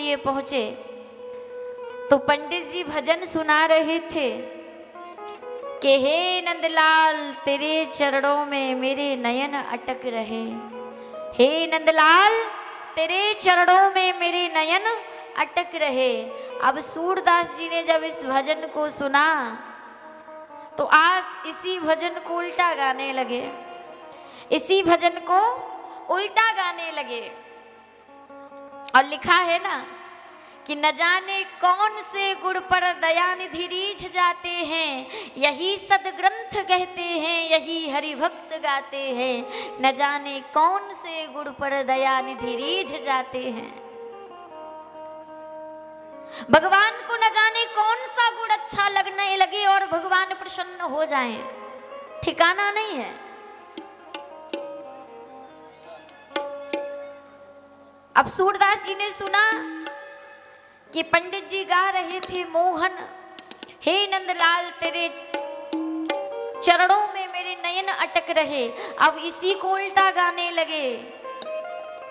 लिए पहुंचे तो पंडित जी भजन सुना रहे थे कि हे नंदलाल तेरे चरणों में मेरे नयन अटक रहे। हे नंदलाल तेरे चरणों में मेरे नयन अटक रहे। अब सूरदास जी ने जब इस भजन को सुना तो आज इसी भजन को उल्टा गाने लगे, इसी भजन को उल्टा गाने लगे। और लिखा है ना कि न जाने कौन से गुण पर दयानिधि रीझ जाते हैं, यही सदग्रंथ कहते हैं, यही हरि भक्त गाते हैं। न जाने कौन से गुण पर दयानिधि रीझ जाते हैं। भगवान को न जाने कौन सा गुण अच्छा लगने लगे और भगवान प्रसन्न हो जाएं, ठिकाना नहीं है। अब सूरदास जी ने सुना कि पंडित जी गा रहे थे मोहन, हे नंदलाल तेरे चरणों में मेरे नयन अटक रहे। अब इसी को उल्टा गाने लगे,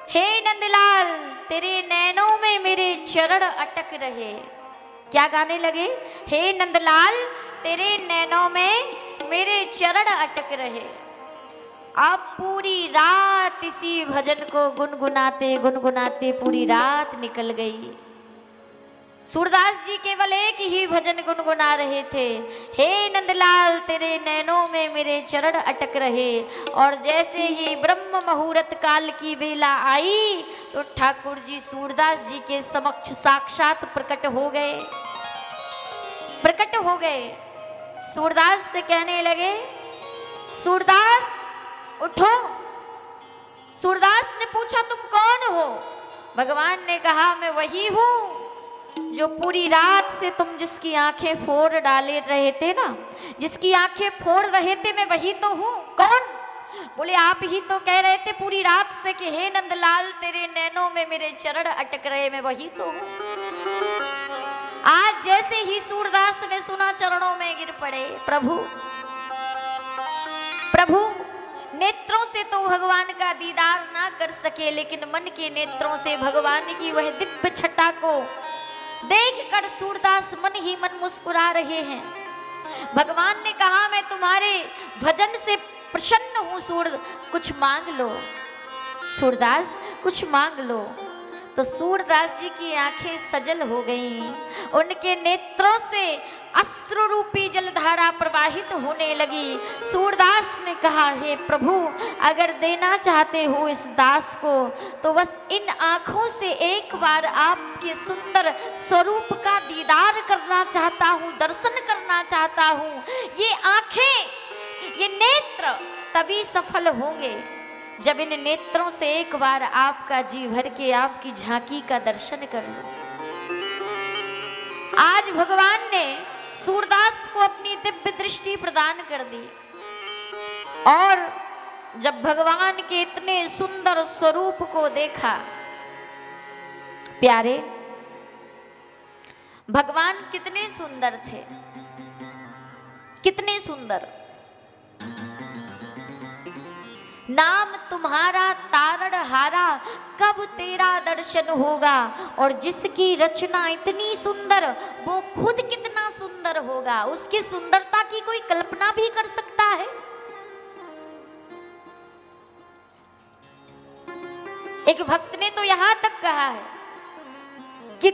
हे नंदलाल तेरे नैनों में मेरे चरण अटक रहे। क्या गाने लगे? हे नंदलाल तेरे नैनों में मेरे चरण अटक रहे। अब पूरी रात इसी भजन को गुनगुनाते गुनगुनाते पूरी रात निकल गई। सूरदास जी केवल एक ही भजन गुनगुना रहे थे, हे नंदलाल तेरे नैनों में मेरे चरण अटक रहे। और जैसे ही ब्रह्म मुहूर्त काल की बेला आई तो ठाकुर जी सूरदास जी के समक्ष साक्षात प्रकट हो गए, प्रकट हो गए। सूरदास से कहने लगे, सूरदास उठो। सूरदास ने पूछा तुम कौन हो? भगवान ने कहा मैं वही हूं जो पूरी रात से तुम जिसकी आंखें फोड़ डाले रहे थे ना, जिसकी आंखें फोड़ रहे थे, मैं वही तो हूं। कौन? बोले आप ही तो कह रहे थे पूरी रात से कि हे नंदलाल तेरे नैनों में मेरे चरण अटक रहे, मैं वही तो हूं। आज जैसे ही सूरदास ने सुना चरणों में गिर पड़े। प्रभु प्रभु नेत्रों से तो भगवान का दीदार ना कर सके, लेकिन मन के नेत्रों से भगवान की वह दिव्य छटा को देखकर सूरदास मन ही मन मुस्कुरा रहे हैं। भगवान ने कहा मैं तुम्हारे भजन से प्रसन्न हूं, कुछ मांग लो। सूरदास कुछ मांग लो। तो सूरदास जी की आंखें सजल हो गईं, उनके नेत्रों से अश्रु रूपी जलधारा प्रवाहित होने लगी। सूरदास ने कहा हे प्रभु अगर देना चाहते हो इस दास को तो बस इन आंखों से एक बार आपके सुंदर स्वरूप का दीदार करना चाहता हूँ, दर्शन करना चाहता हूँ। ये आंखें, ये नेत्र तभी सफल होंगे जब इन नेत्रों से एक बार आपका जी भर के आपकी झांकी का दर्शन कर लो। आज भगवान ने सूरदास को अपनी दिव्य दृष्टि प्रदान कर दी और जब भगवान के इतने सुंदर स्वरूप को देखा, प्यारे भगवान कितने सुंदर थे, कितने सुंदर। नाम तुम्हारा तारणहारा कब तेरा दर्शन होगा, और जिसकी रचना इतनी सुंदर वो खुद कितना सुंदर होगा। उसकी सुंदरता की कोई कल्पना भी कर सकता है? एक भक्त ने तो यहां तक कहा है कि